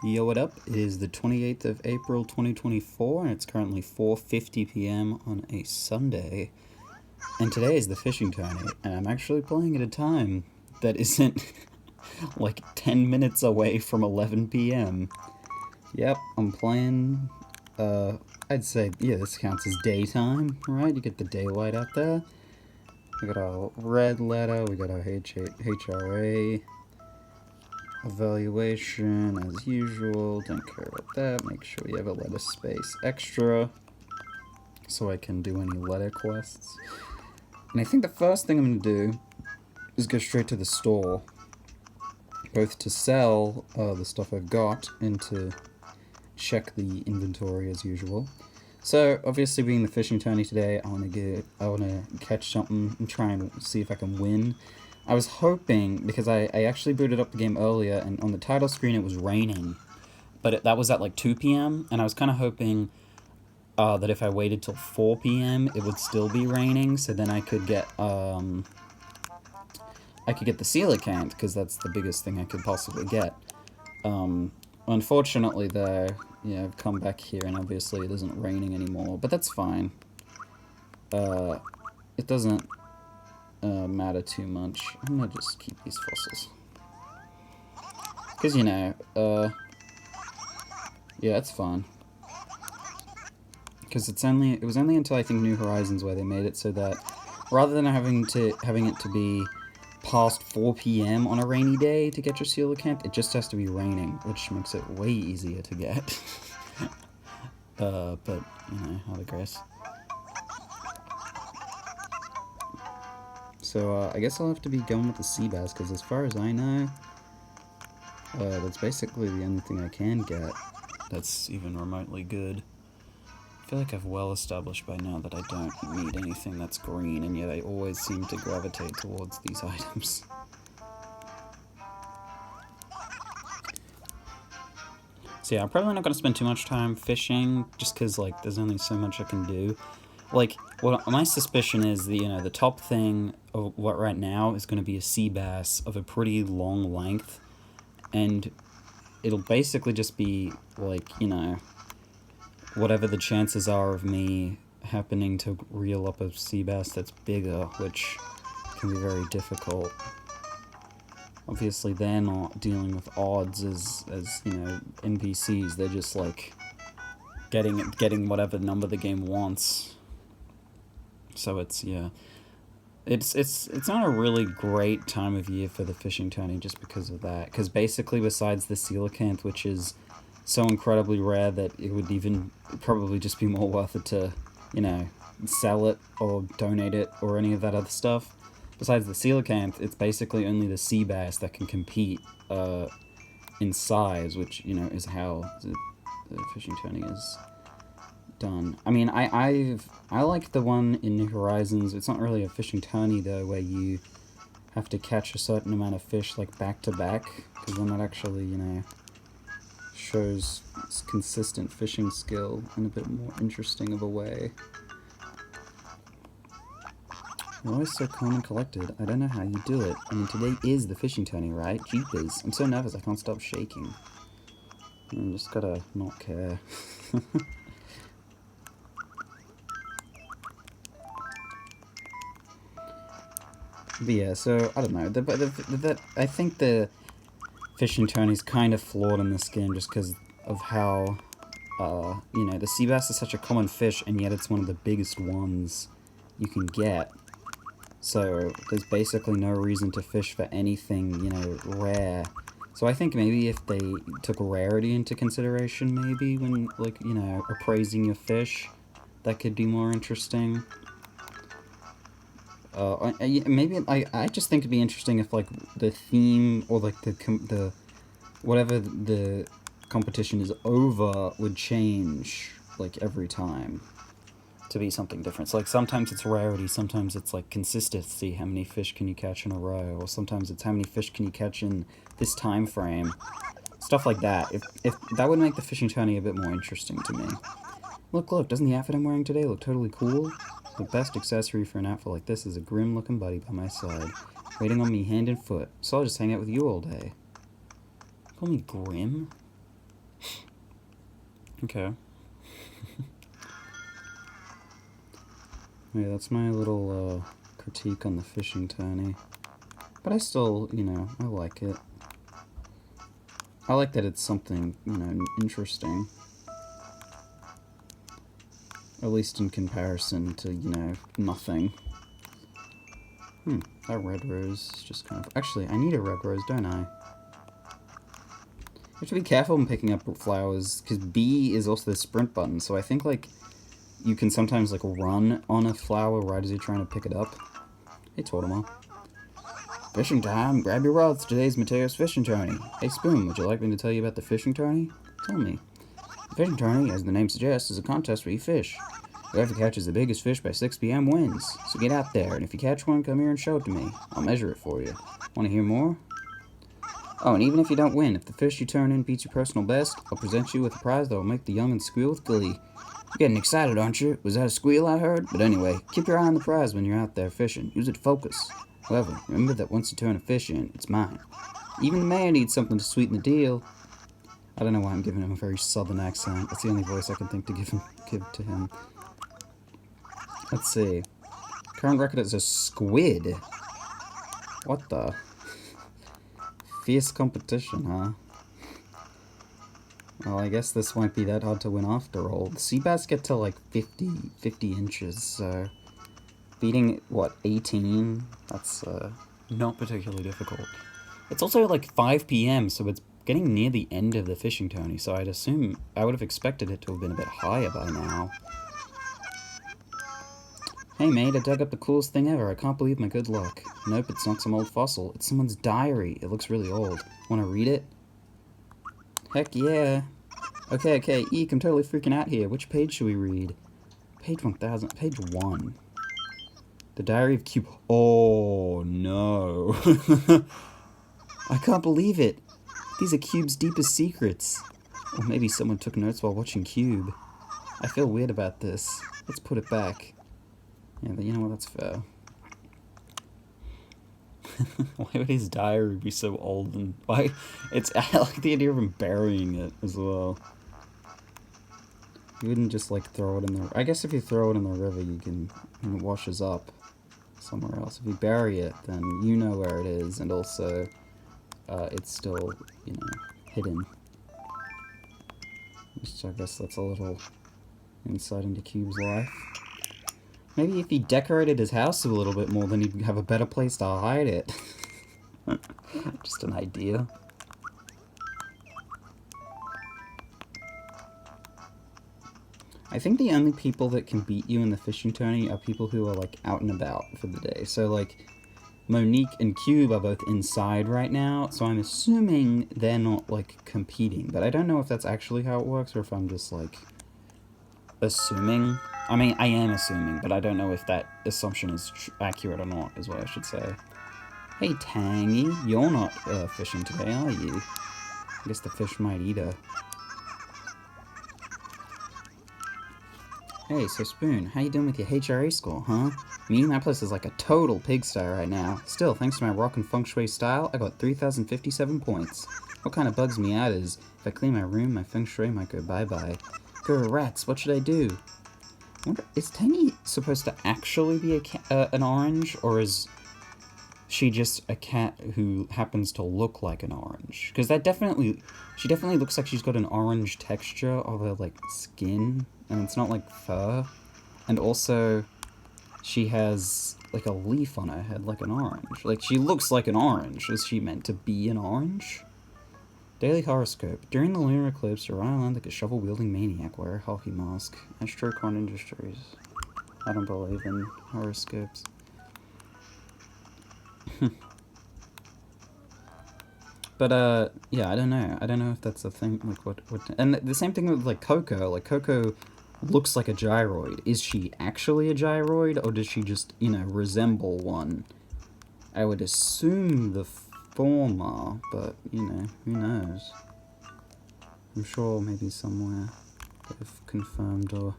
Yo, what up? It is the 28th of April 2024, and it's currently 4:50 p.m. on a Sunday. And today is the fishing tourney, and I'm actually playing at a time that isn't like 10 minutes away from 11 p.m. Yep, I'm playing, I'd say, yeah, this counts as daytime, right? You get the daylight out there. We got our red letter, we got our HRA. Evaluation, as usual, don't care about that. Make sure you have a letter space extra, so I can do any letter quests. And I think the first thing I'm going to do is go straight to the store, both to sell the stuff I've got and to check the inventory as usual. So, obviously being the fishing tourney today, I want to catch something and try and see if I can win. I was hoping, because I actually booted up the game earlier, and on the title screen it was raining, but that was at like 2 p.m, and I was kind of hoping that if I waited till 4 p.m, it would still be raining, so then I could get the coelacanth, because that's the biggest thing I could possibly get. Unfortunately, though, yeah, I've come back here, and obviously it isn't raining anymore, but that's fine. It doesn't matter too much. I'm gonna just keep these fossils. Because, you know, yeah, it's fun. Because it was only until I think New Horizons where they made it so that rather than having it to be past 4 p.m. on a rainy day to get your coelacanth, it just has to be raining, which makes it way easier to get. But, you know, I digress. So, I guess I'll have to be going with the sea bass, because as far as I know, that's basically the only thing I can get that's even remotely good. I feel like I've well established by now that I don't need anything that's green, and yet I always seem to gravitate towards these items. So yeah, I'm probably not going to spend too much time fishing, just because, like, there's only so much I can do. Like, what my suspicion is, the top thing of what right now is going to be a sea bass of a pretty long length, and it'll basically just be, like, whatever the chances are of me happening to reel up a sea bass that's bigger, which can be very difficult. Obviously, they're not dealing with odds as NPCs. They're just, like, getting whatever number the game wants. So it's, yeah, it's not a really great time of year for the fishing tourney just because of that. Because basically, besides the coelacanth, which is so incredibly rare that it would even probably just be more worth it to, sell it or donate it or any of that other stuff. Besides the coelacanth, it's basically only the sea bass that can compete in size, which, is how the fishing tourney is done. I mean, I like the one in New Horizons. It's not really a fishing tourney, though, where you have to catch a certain amount of fish, like, back to back, because then that actually, shows consistent fishing skill in a bit more interesting of a way. You're always so calm and collected. I don't know how you do it. I mean, today is the fishing tourney, right? Jeepers. I'm so nervous I can't stop shaking. I just gotta not care. But yeah, so, I don't know. I think the fishing tourney's kind of flawed in this game just because of how, the sea bass is such a common fish, and yet it's one of the biggest ones you can get. So, there's basically no reason to fish for anything, rare. So I think maybe if they took rarity into consideration, maybe, when, like, appraising your fish, that could be more interesting. Maybe I just think it'd be interesting if, like, the theme or, like, the whatever the competition is over would change, like, every time to be something different. So, like, sometimes it's rarity, sometimes it's, like, consistency, how many fish can you catch in a row, or sometimes it's how many fish can you catch in this time frame. Stuff like that. If that would make the fishing tourney a bit more interesting to me. Look, doesn't the outfit I'm wearing today look totally cool? The best accessory for an outfit like this is a grim-looking buddy by my side, waiting on me hand and foot, so I'll just hang out with you all day. Call me grim? Okay. Yeah, that's my little critique on the fishing tourney. But I still, you know, I like it. I like that it's something, you know, interesting. At least in comparison to, you know, nothing. That red rose is just kind of... Actually, I need a red rose, don't I? You have to be careful when picking up flowers, because B is also the sprint button, so I think, like, you can sometimes, like, run on a flower right as you're trying to pick it up. Hey, Tortimer. Fishing time! Grab your rods! Today's Mateio's fishing tourney! Hey, Spoon, would you like me to tell you about the fishing tourney? Tell me. The fishing tourney, as the name suggests, is a contest where you fish. Whoever catches the biggest fish by 6 p.m. wins. So get out there, and if you catch one, come here and show it to me. I'll measure it for you. Want to hear more? Oh, and even if you don't win, if the fish you turn in beats your personal best, I'll present you with a prize that will make the young'uns squeal with glee. You're getting excited, aren't you? Was that a squeal I heard? But anyway, keep your eye on the prize when you're out there fishing. Use it to focus. However, remember that once you turn a fish in, it's mine. Even the mayor needs something to sweeten the deal. I don't know why I'm giving him a very southern accent. That's the only voice I can think to give to him. Let's see. Current record is a squid. What the? Fierce competition, huh? Well, I guess this won't be that hard to win after all. The sea bass get to like 50 inches, so... Beating, what, 18? That's not particularly difficult. It's also like 5 p.m, so it's getting near the end of the fishing tourney, so I'd assume... I would have expected it to have been a bit higher by now. Hey mate, I dug up the coolest thing ever. I can't believe my good luck. Nope, it's not some old fossil. It's someone's diary. It looks really old. Wanna read it? Heck yeah. Okay, Eek, I'm totally freaking out here. Which page should we read? Page 1000. Page 1. The Diary of Cube. Oh, no. I can't believe it. These are Cube's deepest secrets. Or maybe someone took notes while watching Cube. I feel weird about this. Let's put it back. Yeah, but you know what, that's fair. Why would his diary be so old and why? I like the idea of him burying it as well. You wouldn't just like throw it in the... I guess if you throw it in the river, you can... and it washes up somewhere else. If you bury it, then you know where it is, and also it's still, you know, hidden. Which I guess that's a little insight into Cube's life. Maybe if he decorated his house a little bit more, then he'd have a better place to hide it. Just an idea. I think the only people that can beat you in the fishing tourney are people who are, like, out and about for the day. So, like, Monique and Cube are both inside right now, so I'm assuming they're not, like, competing. But I don't know if that's actually how it works, or if I'm just, like, assuming. I mean, I am assuming, but I don't know if that assumption is accurate or not, is what I should say. Hey, Tangy, you're not fishing today, are you? I guess the fish might eat her. Hey, so Spoon, how you doing with your HRA score, huh? Me, my place is like a total pigsty right now. Still, thanks to my rock and feng shui style, I got 3,057 points. What kind of bugs me out is, if I clean my room, my feng shui might go bye-bye. Grr, rats, what should I do? I wonder, is Tangy supposed to actually be an orange, or is she just a cat who happens to look like an orange? Because she definitely looks like she's got an orange texture of her, like, skin, and it's not like fur. And also, she has, like, a leaf on her head, like an orange. Like, she looks like an orange. Is she meant to be an orange? Daily horoscope. During the lunar eclipse, you run around like a shovel-wielding maniac. Wear a hockey mask. Astrocorn Industries. I don't believe in horoscopes. But, yeah, I don't know. I don't know if that's a thing, like, what... And the same thing with, like, Coco. Like, Coco looks like a gyroid. Is she actually a gyroid, or does she just, you know, resemble one? I would assume the former, but, you know, who knows? I'm sure maybe somewhere they've confirmed, or...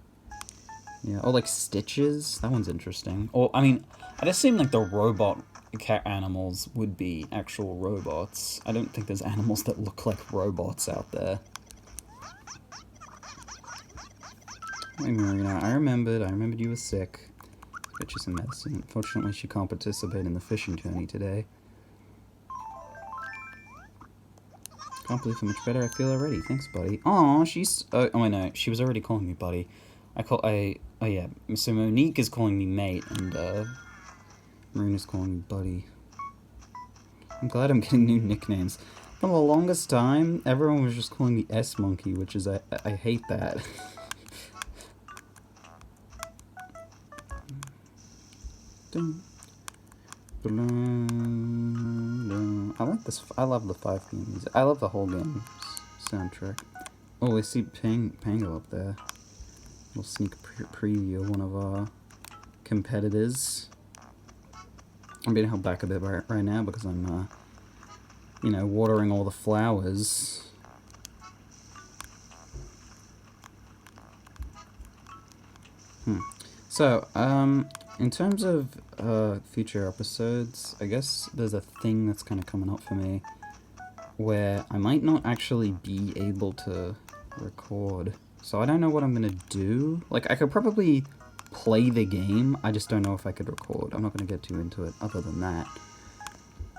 Yeah, or, like, Stitches? That one's interesting. Or, I mean, I'd assume, like, the robot cat animals would be actual robots. I don't think there's animals that look like robots out there. Hey Marina, I remembered you were sick. Get you some medicine. Unfortunately, she can't participate in the fishing tourney today. Can't believe how much better I feel already. Thanks, buddy. Aw, she's... oh, I know. She was already calling me buddy. Oh, yeah. So Monique is calling me mate, and, Marina's calling me buddy. I'm glad I'm getting new nicknames. For the longest time, everyone was just calling me S-Monkey, which is... I hate that. I like this. I love the 5 PM music. I love the whole game's soundtrack. Oh, I see Pango up there. Little sneak preview of one of our competitors. I'm being held back a bit right now because I'm, you know, watering all the flowers. So, in terms of future episodes, I guess there's a thing that's kind of coming up for me where I might not actually be able to record. So I don't know what I'm gonna do. Like, I could probably play the game, I just don't know if I could record. I'm not gonna get too into it other than that.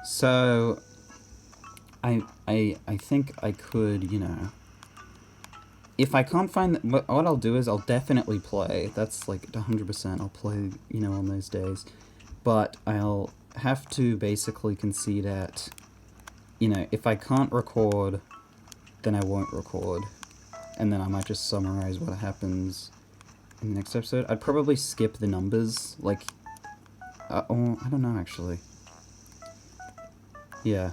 So, I think I could, you know... If I can't find... what I'll do is I'll definitely play. That's like 100%. I'll play, you know, on those days. But I'll have to basically concede at... You know, if I can't record, then I won't record. And then I might just summarize what happens in the next episode. I'd probably skip the numbers. Like... oh, I don't know, actually. Yeah.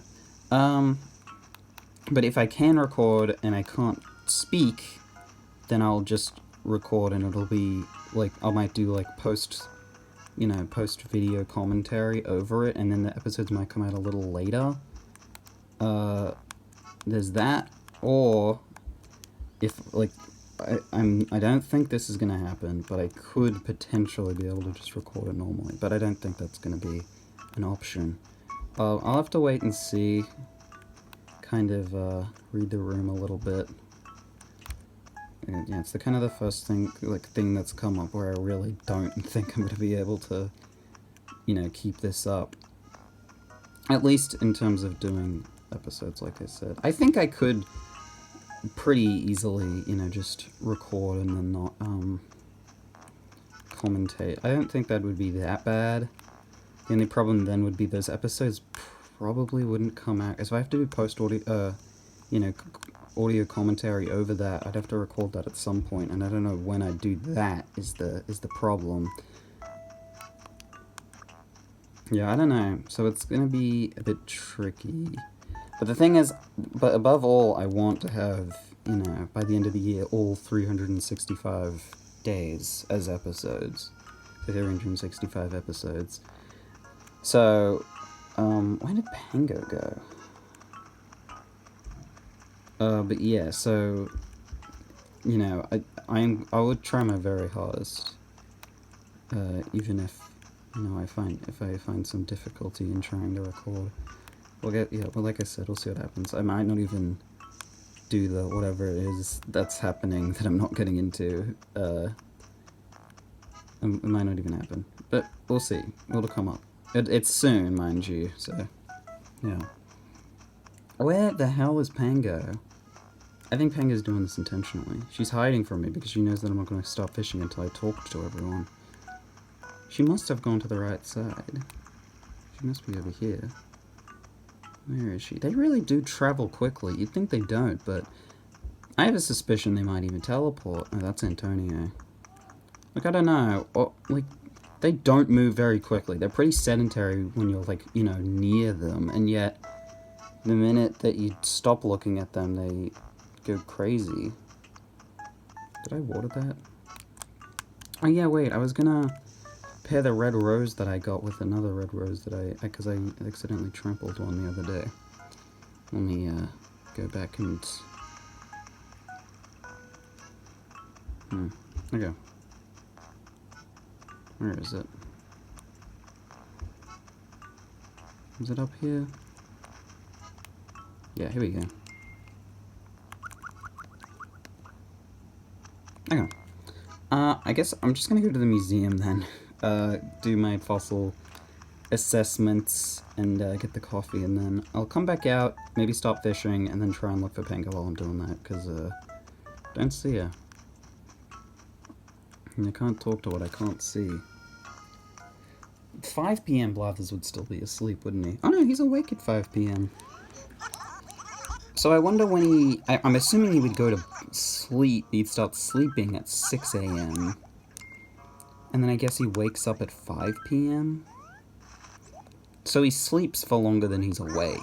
But if I can record and I can't speak, then I'll just record and it'll be like I might do like post video commentary over it, and then the episodes might come out a little later. There's that, or if like I don't think this is gonna happen, but I could potentially be able to just record it normally, but I don't think that's gonna be an option. I'll have to wait and see. Kind of read the room a little bit. And yeah, it's the kind of the first thing that's come up where I really don't think I'm going to be able to, you know, keep this up. At least in terms of doing episodes, like I said. I think I could pretty easily, you know, just record and then not commentate. I don't think that would be that bad. The only problem then would be those episodes probably wouldn't come out. If I have to do post-audio, you know, audio commentary over that, I'd have to record that at some point, and I don't know when I'd do that is the problem. Yeah, I don't know. So it's gonna be a bit tricky. But the thing is, but above all, I want to have, you know, by the end of the year, all 365 days as episodes. So 365 episodes. So, where did Pango go? But yeah, so, you know, I would try my very hardest, even if, you know, if I find some difficulty in trying to record. Well, like I said, we'll see what happens. I might not even do the whatever it is that's happening that I'm not getting into, it might not even happen. But we'll see. It'll come up. It's soon, mind you, so, yeah. Where the hell is Pango? I think Pango's doing this intentionally. She's hiding from me because she knows that I'm not going to stop fishing until I talk to everyone. She must have gone to the right side. She must be over here. Where is she? They really do travel quickly. You'd think they don't, but I have a suspicion they might even teleport. Oh, that's Antonio. Like, I don't know. Or, like, they don't move very quickly. They're pretty sedentary when you're, like, you know, near them, and yet the minute that you stop looking at them, they go crazy. Did I water that? Oh yeah, wait, I was gonna pair the red rose that I got with another red rose that because I accidentally trampled one the other day. Let me, go back and... okay. Where is it? Is it up here? Yeah, here we go. Okay. I guess I'm just gonna go to the museum then. Do my fossil assessments and get the coffee, and then I'll come back out, maybe stop fishing, and then try and look for Pango while I'm doing that, because, don't see her. And I can't talk to what I can't see. 5 p.m. Blathers would still be asleep, wouldn't he? Oh no, he's awake at 5 p.m. So I wonder when he... I'm assuming he would go to sleep, he'd start sleeping at 6 a.m. And then I guess he wakes up at 5 p.m.? So he sleeps for longer than he's awake.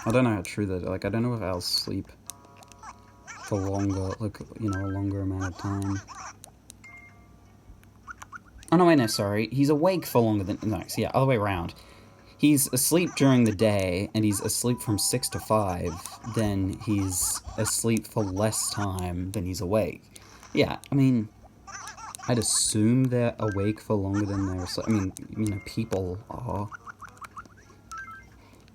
I don't know how true that... Like, I don't know if owls sleep for longer, like, you know, a longer amount of time. Oh, no, wait, no, sorry. He's awake for longer than... No, so yeah, other way around. He's asleep during the day, and he's asleep from 6 to 5, then he's asleep for less time than he's awake. Yeah, I mean, I'd assume they're awake for longer than they're asleep. I mean, you know, people are.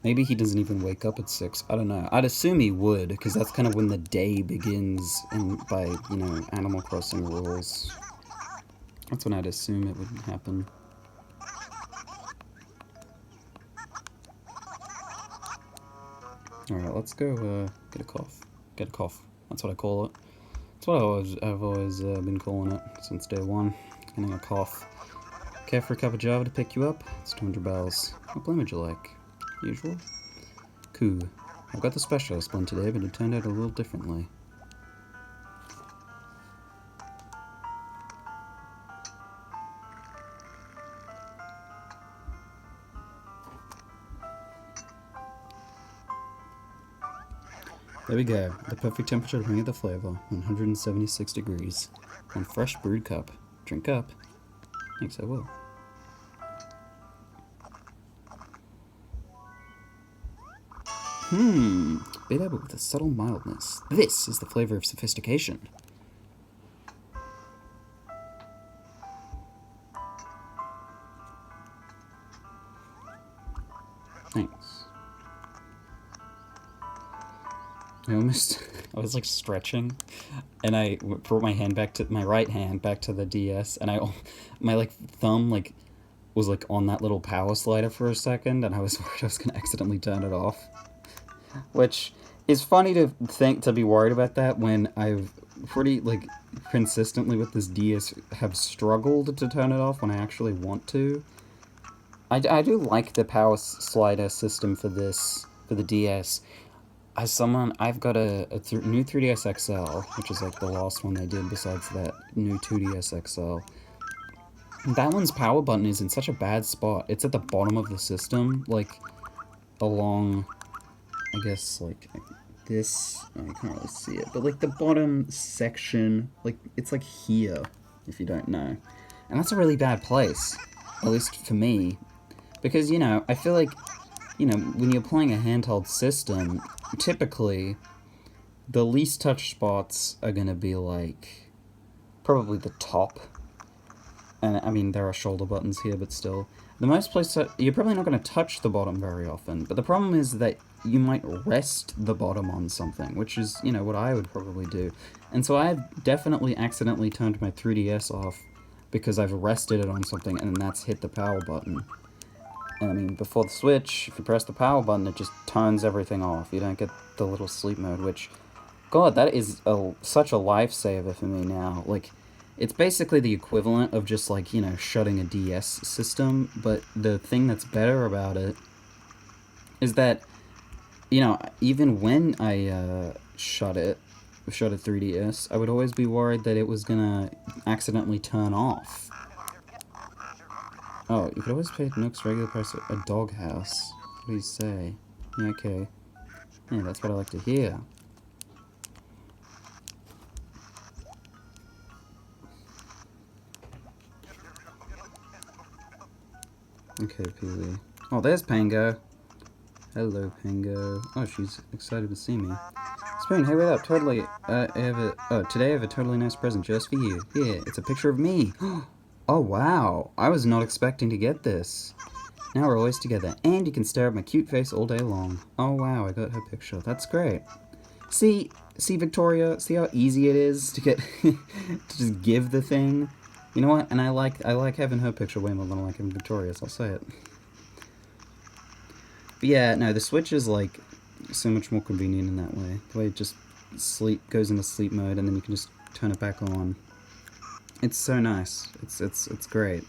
Maybe he doesn't even wake up at 6, I don't know. I'd assume he would, because that's kind of when the day begins, and by, you know, Animal Crossing rules. That's when I'd assume it would happen. Alright, let's go, get a cough. Get a cough. That's what I call it. That's what I've always been calling it since day one. Getting a cough. Care for a cup of java to pick you up? It's 200 bells. What blend would you like? Usual? Cool. I've got the specialist blend today, but it turned out a little differently. There we go. The perfect temperature to bring out the flavor. 176 degrees. One fresh brewed cup. Drink up. Thanks, I will. Bitter but with a subtle mildness. This is the flavor of sophistication. Thanks. I was like stretching, and I brought my right hand back to the DS, and my like thumb like was like on that little power slider for a second, and I was worried I was gonna accidentally turn it off. Which is funny to be worried about that when I've pretty like consistently with this DS have struggled to turn it off when I actually want to. I do like the power slider system for the DS. I've got a new 3DS XL, which is like the last one they did besides that new 2DS XL. That one's power button is in such a bad spot. It's at the bottom of the system, like along, I guess, like this. Oh, you can't really see it, but like the bottom section, like it's like here, if you don't know. And that's a really bad place, at least for me, because, you know, I feel like, you know, when you're playing a handheld system, typically, the least touch spots are gonna be, like, probably the top. And, I mean, there are shoulder buttons here, but still. The most place you're probably not gonna touch the bottom very often, but the problem is that you might rest the bottom on something, which is, you know, what I would probably do. And so I've definitely accidentally turned my 3DS off because I've rested it on something, and that's hit the power button. I mean, before the Switch, if you press the power button, it just turns everything off. You don't get the little sleep mode, which, God, that is such a lifesaver for me now. Like, it's basically the equivalent of just, like, you know, shutting a DS system, but the thing that's better about it is that, you know, even when I shut a 3DS, I would always be worried that it was gonna accidentally turn off. Oh, you could always pay Nook's regular price at a doghouse. What do you say? Yeah, okay. Yeah, that's what I like to hear. Okay, Peewee. Oh, there's Pango. Hello, Pango. Oh, she's excited to see me. Spoon, hey, wait up. Today I have a totally nice present just for you. Here, it's a picture of me. Oh, wow. I was not expecting to get this. Now we're always together, and you can stare at my cute face all day long. Oh, wow, I got her picture. That's great. See, Victoria, see how easy it is to get to just give the thing. You know what? And I like having her picture way more than I like having Victoria's. I'll say it. But yeah, no, the Switch is like so much more convenient in that way. The way it just goes into sleep mode, and then you can just turn it back on. It's so nice. It's great.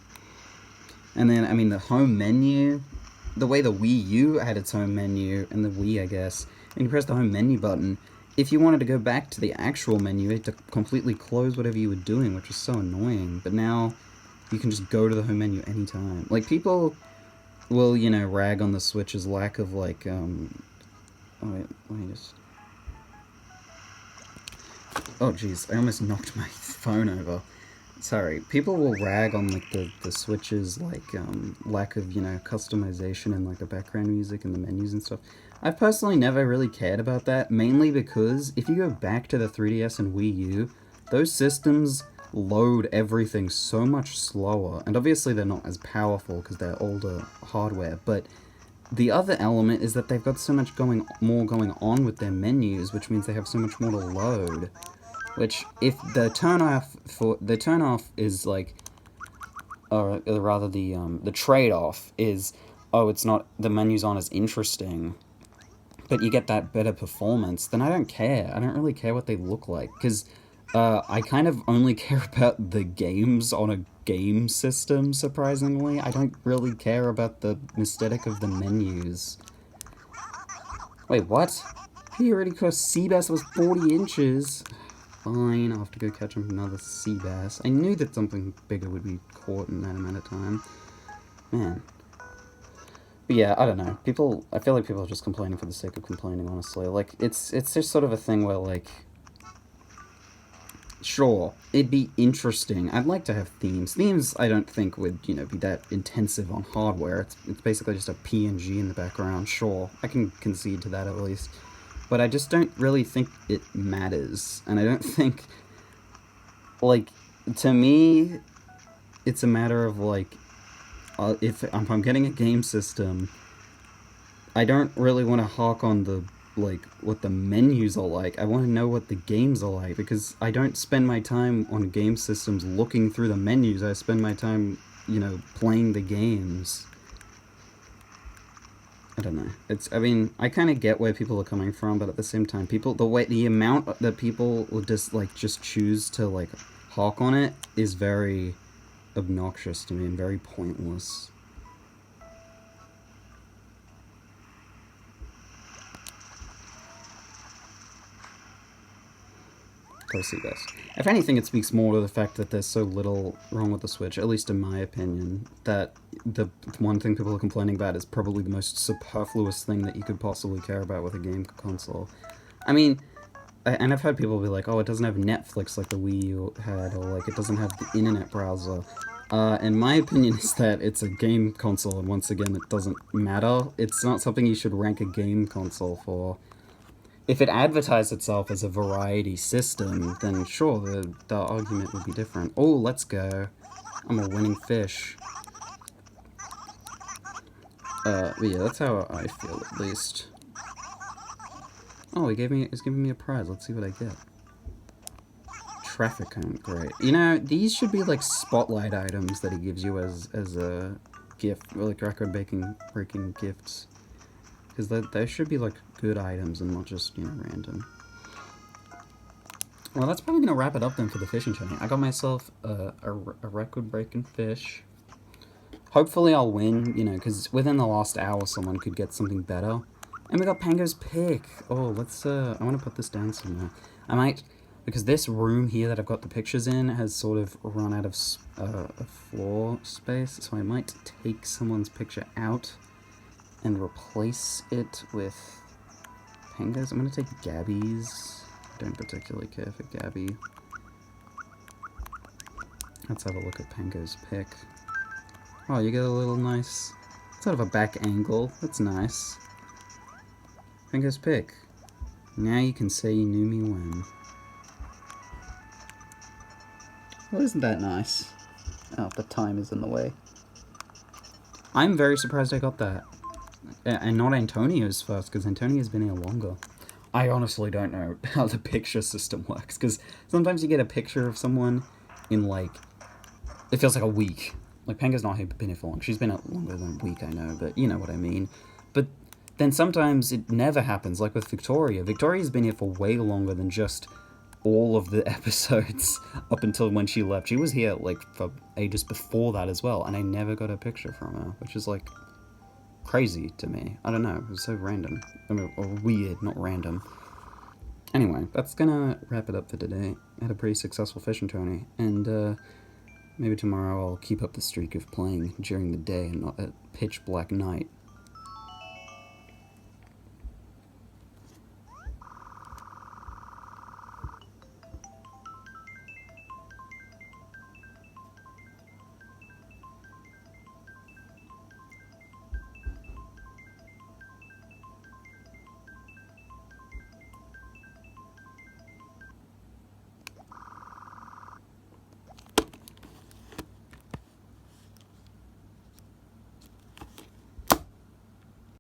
And then I mean the home menu, the way the Wii U had its home menu, and the Wii, I guess, and you press the home menu button. If you wanted to go back to the actual menu, you had to completely close whatever you were doing, which was so annoying. But now you can just go to the home menu anytime. Like, people will, you know, rag on the Switch's lack of, like, oh, wait, let me just... Oh, jeez, I almost knocked my phone over. Sorry. People will rag on, like, the Switch's, like, lack of, you know, customization and, like, the background music and the menus and stuff. I've personally never really cared about that, mainly because if you go back to the 3DS and Wii U, those systems load everything so much slower, and obviously they're not as powerful because they're older hardware, but the other element is that they've got so much more going on with their menus, which means they have so much more to load. Which, if the turn-off is like, or rather the trade-off is, oh, it's not, the menus aren't as interesting, but you get that better performance, then I don't care. I don't really care what they look like, because I kind of only care about the games on a game system, surprisingly. I don't really care about the aesthetic of the menus. Wait, what? He already caught a sea bass that was 40 inches. Fine, I'll have to go catch another sea bass. I knew that something bigger would be caught in that amount of time. Man. But yeah, I don't know. I feel like people are just complaining for the sake of complaining, honestly. Like, it's just sort of a thing where, like, sure, it'd be interesting. I'd like to have themes. Themes, I don't think, would, you know, be that intensive on hardware. It's basically just a PNG in the background. Sure, I can concede to that at least. But I just don't really think it matters. And I don't think, like, to me, it's a matter of, like, if I'm getting a game system, I don't really want to hawk on the, like, what the menus are like. I want to know what the games are like, because I don't spend my time on game systems looking through the menus. I spend my time, you know, playing the games. I don't know. I mean, I kind of get where people are coming from, but at the same time, the amount that people will just choose to, like, hawk on it is very obnoxious to me and very pointless. Go see this. If anything, it speaks more to the fact that there's so little wrong with the Switch, at least in my opinion, that the one thing people are complaining about is probably the most superfluous thing that you could possibly care about with a game console. I mean, and I've heard people be like, oh, it doesn't have Netflix like the Wii U had, or like it doesn't have the internet browser. And my opinion is that it's a game console, and once again, it doesn't matter. It's not something you should rank a game console for. If it advertised itself as a variety system, then sure, the argument would be different. Oh, let's go. I'm a winning fish. But yeah, that's how I feel, at least. Oh, he's giving me a prize. Let's see what I get. Traffic cone, great. You know, these should be like spotlight items that he gives you as a gift, or like record-breaking gifts. Because they should be, like, good items and not just, you know, random. Well, that's probably going to wrap it up then for the fishing channel. I got myself a record-breaking fish. Hopefully I'll win, you know, because within the last hour someone could get something better. And we got Pango's pick. Oh, let's, I want to put this down somewhere. I might, because this room here that I've got the pictures in has sort of run out of floor space, so I might take someone's picture out and replace it with Pango's. I'm going to take Gabby's. I don't particularly care for Gabby. Let's have a look at Pango's pick. Oh, you get a little nice, sort of a back angle. That's nice. Pango's pick. Now you can say you knew me when. Well, isn't that nice? Oh, the time is in the way. I'm very surprised I got that. And not Antonio's first, because Antonio's been here longer. I honestly don't know how the picture system works, because sometimes you get a picture of someone in, like, it feels like a week. Like, Pango's not been here for long. She's been out longer than a week, I know, but you know what I mean. But then sometimes it never happens, like with Victoria. Victoria's been here for way longer than just all of the episodes up until when she left. She was here, like, for ages before that as well, and I never got a picture from her, which is, like, crazy to me. I don't know, it was so random. I mean, or weird, not random. Anyway, that's gonna wrap it up for today. I had a pretty successful fishing tourney, and maybe tomorrow I'll keep up the streak of playing during the day and not at pitch black night.